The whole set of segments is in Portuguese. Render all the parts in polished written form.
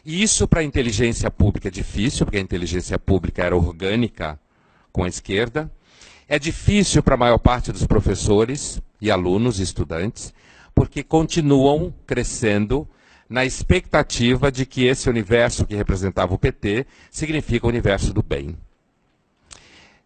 E isso para a inteligência pública é difícil, porque a inteligência pública era orgânica com a esquerda. É difícil para a maior parte dos professores e alunos e estudantes, porque continuam crescendo na expectativa de que esse universo que representava o PT significa o universo do bem.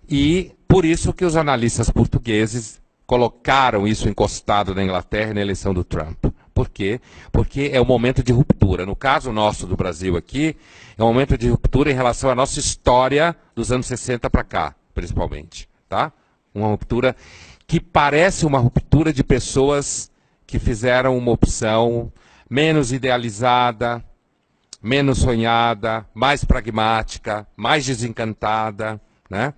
E por isso que os analistas portugueses colocaram isso encostado na Inglaterra na eleição do Trump. Por quê? Porque é um momento de ruptura. No caso nosso do Brasil aqui, é um momento de ruptura em relação à nossa história dos anos 60 para cá, principalmente. Tá? Uma ruptura que parece uma ruptura de pessoas que fizeram uma opção menos idealizada, menos sonhada, mais pragmática, mais desencantada, né?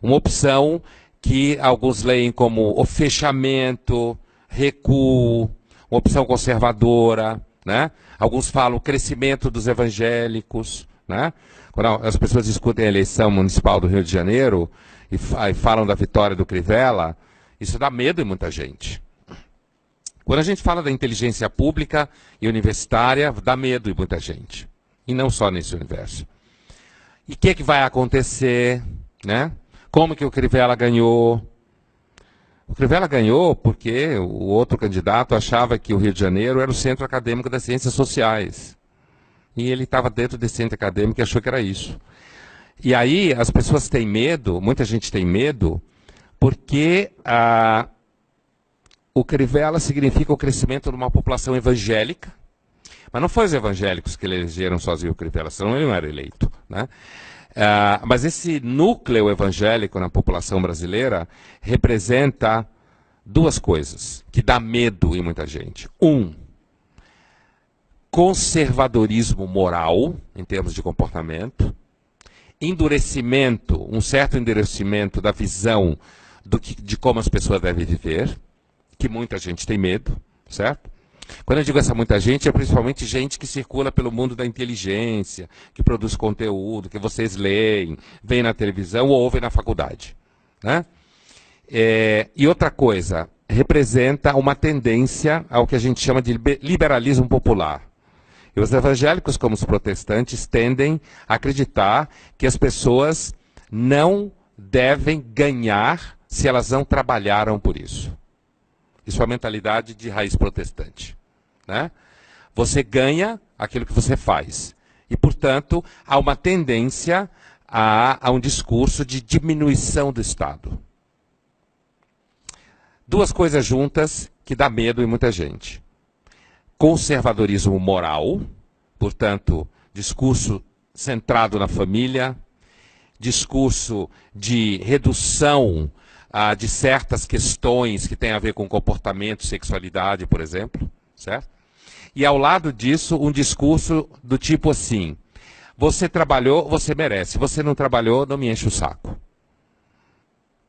Uma opção que alguns leem como o fechamento, recuo, uma opção conservadora, né? Alguns falam crescimento dos evangélicos, né? Quando as pessoas discutem a eleição municipal do Rio de Janeiro e falam da vitória do Crivella, isso dá medo em muita gente. Quando a gente fala da inteligência pública e universitária, dá medo em muita gente. E não só nesse universo. E o que vai acontecer, né? Como que o Crivella ganhou? O Crivella ganhou porque o outro candidato achava que o Rio de Janeiro era o centro acadêmico das ciências sociais. E ele estava dentro desse centro acadêmico e achou que era isso. E aí as pessoas têm medo, muita gente tem medo, porque o Crivella significa o crescimento de uma população evangélica. Mas não foi os evangélicos que elegeram sozinho o Crivella, senão ele não era eleito, né? Mas esse núcleo evangélico na população brasileira representa duas coisas que dá medo em muita gente. Conservadorismo moral, em termos de comportamento. Endurecimento, um certo endurecimento da visão de como as pessoas devem viver, que muita gente tem medo, certo? Quando eu digo essa muita gente, é principalmente gente que circula pelo mundo da inteligência, que produz conteúdo, que vocês leem, veem na televisão ou ouvem na faculdade, né? E outra coisa, representa uma tendência ao que a gente chama de liberalismo popular. E os evangélicos, como os protestantes, tendem a acreditar que as pessoas não devem ganhar se elas não trabalharam por isso. Isso é a mentalidade de raiz protestante, né? Você ganha aquilo que você faz. E, portanto, há uma tendência a um discurso de diminuição do Estado. Duas coisas juntas que dá medo em muita gente. Conservadorismo moral, portanto, discurso centrado na família, discurso de redução de certas questões que têm a ver com comportamento, sexualidade, por exemplo, certo? E ao lado disso, um discurso do tipo assim: você trabalhou, você merece, você não trabalhou, não me enche o saco.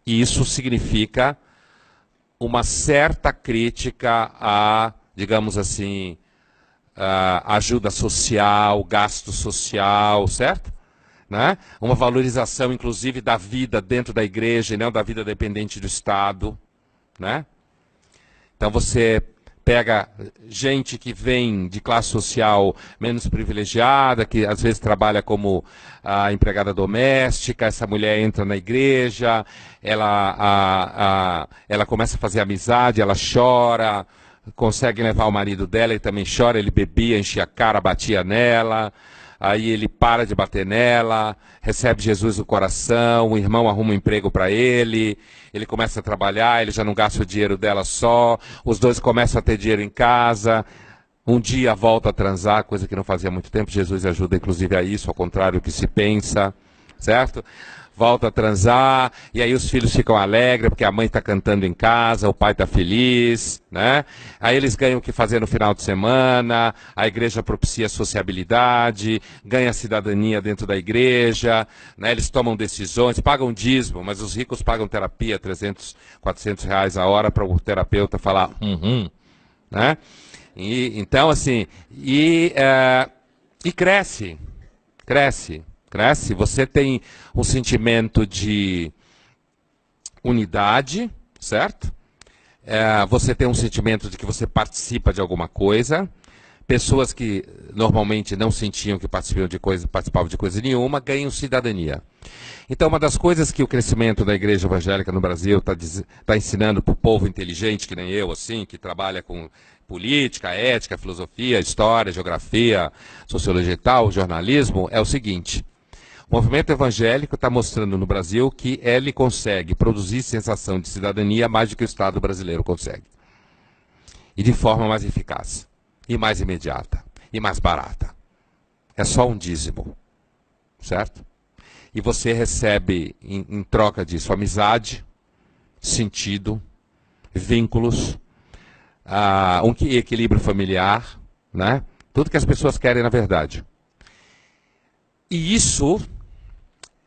E isso significa uma certa crítica a, digamos assim, ajuda social, gasto social, certo? Né? Uma valorização, inclusive, da vida dentro da igreja e não da vida dependente do Estado, né? Então você pega gente que vem de classe social menos privilegiada, que às vezes trabalha como empregada doméstica, essa mulher entra na igreja, ela começa a fazer amizade, ela chora, consegue levar o marido dela, ele também chora, ele bebia, enchia a cara, batia nela. Aí ele para de bater nela, recebe Jesus no coração, o irmão arruma um emprego para ele começa a trabalhar, ele já não gasta o dinheiro dela só, os dois começam a ter dinheiro em casa, um dia volta a transar, coisa que não fazia muito tempo, Jesus ajuda inclusive a isso, ao contrário do que se pensa, certo? Volta a transar, e aí os filhos ficam alegres, porque a mãe está cantando em casa, o pai está feliz, né? Aí eles ganham o que fazer no final de semana, a igreja propicia sociabilidade, ganha cidadania dentro da igreja, né? Eles tomam decisões, pagam dízimo, mas os ricos pagam terapia, 300, 400 reais a hora para o terapeuta falar, né? Então, assim, cresce. Você tem um sentimento de unidade, certo? Você tem um sentimento de que você participa de alguma coisa, pessoas que normalmente não sentiam que participavam de coisa nenhuma, ganham cidadania. Então, uma das coisas que o crescimento da igreja evangélica no Brasil está ensinando para o povo inteligente, que nem eu, assim, que trabalha com política, ética, filosofia, história, geografia, sociologia e tal, jornalismo, é o seguinte: o movimento evangélico está mostrando no Brasil que ele consegue produzir sensação de cidadania mais do que o Estado brasileiro consegue. E de forma mais eficaz, e mais imediata, e mais barata. É só um dízimo, certo? E você recebe, em troca disso, amizade, sentido, vínculos, um equilíbrio familiar, né? Tudo que as pessoas querem na verdade. E isso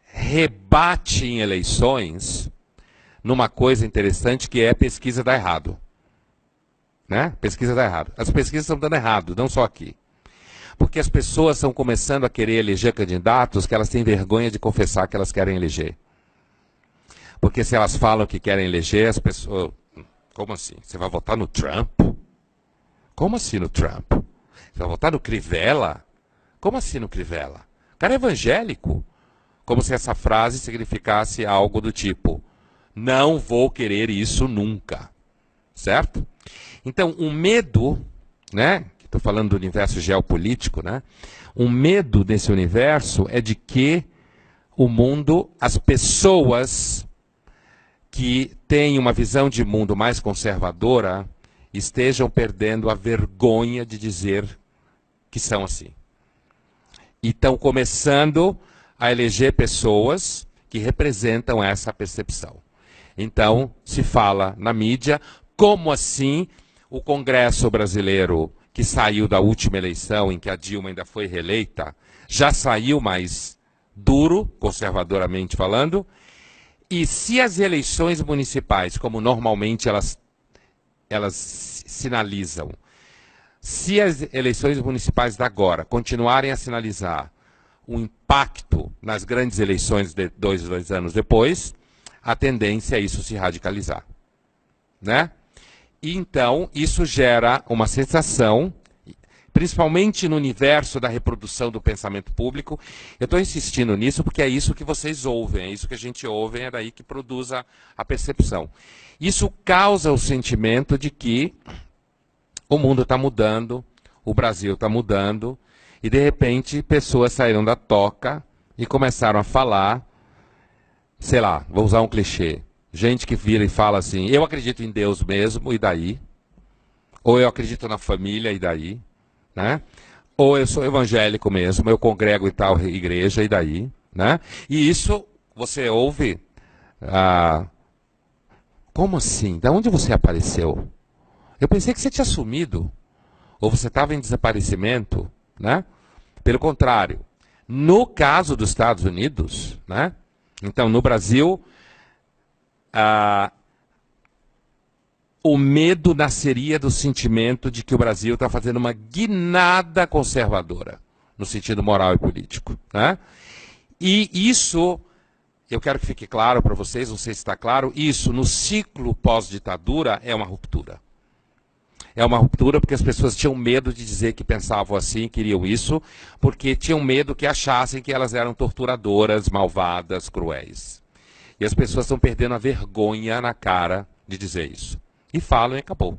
rebate em eleições numa coisa interessante que é a pesquisa dá errado. Né? Pesquisa dá errado. As pesquisas estão dando errado, não só aqui. Porque as pessoas estão começando a querer eleger candidatos que elas têm vergonha de confessar que elas querem eleger. Porque se elas falam que querem eleger, as pessoas... Como assim? Você vai votar no Trump? Como assim no Trump? Você vai votar no Crivella? Como assim no Crivella? O cara é evangélico. Como se essa frase significasse algo do tipo: não vou querer isso nunca. Certo? Então, um medo, né? Estou falando do universo geopolítico, né? Um medo desse universo é de que o mundo, as pessoas que têm uma visão de mundo mais conservadora estejam perdendo a vergonha de dizer que são assim. E estão começando a eleger pessoas que representam essa percepção. Então, se fala na mídia, como assim o Congresso brasileiro, que saiu da última eleição, em que a Dilma ainda foi reeleita, já saiu mais duro, conservadoramente falando, e se as eleições municipais, como normalmente elas sinalizam, se as eleições municipais de agora continuarem a sinalizar o impacto nas grandes eleições de dois anos depois, a tendência é isso se radicalizar. Né? E então, isso gera uma sensação, principalmente no universo da reprodução do pensamento público. Eu estou insistindo nisso porque é isso que vocês ouvem, é isso que a gente ouve, é daí que produz a percepção. Isso causa o sentimento de que o mundo está mudando, o Brasil está mudando, e de repente pessoas saíram da toca e começaram a falar, sei lá, vou usar um clichê, gente que vira e fala assim: eu acredito em Deus mesmo, e daí? Ou eu acredito na família, e daí? Né? Ou eu sou evangélico mesmo, eu congrego em tal igreja, e daí? Né? E isso você ouve... como assim? De onde você apareceu? Eu pensei que você tinha sumido. Ou você estava em desaparecimento, né? Pelo contrário, no caso dos Estados Unidos, né? Então, no Brasil, o medo nasceria do sentimento de que o Brasil está fazendo uma guinada conservadora, no sentido moral e político. Né? E isso, eu quero que fique claro para vocês, não sei se está claro, isso no ciclo pós-ditadura é uma ruptura. É uma ruptura porque as pessoas tinham medo de dizer que pensavam assim, queriam isso, porque tinham medo que achassem que elas eram torturadoras, malvadas, cruéis. E as pessoas estão perdendo a vergonha na cara de dizer isso. E falam e acabou.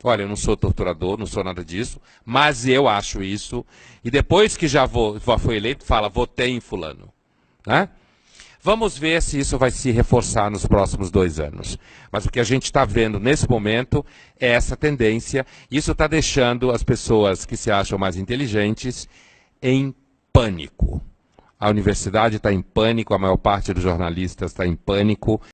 Olha, eu não sou torturador, não sou nada disso, mas eu acho isso. E depois que já foi eleito, fala, votei em fulano. Né? Vamos ver se isso vai se reforçar nos próximos 2 anos. Mas o que a gente está vendo nesse momento é essa tendência. Isso está deixando as pessoas que se acham mais inteligentes em pânico. A universidade está em pânico, a maior parte dos jornalistas está em pânico.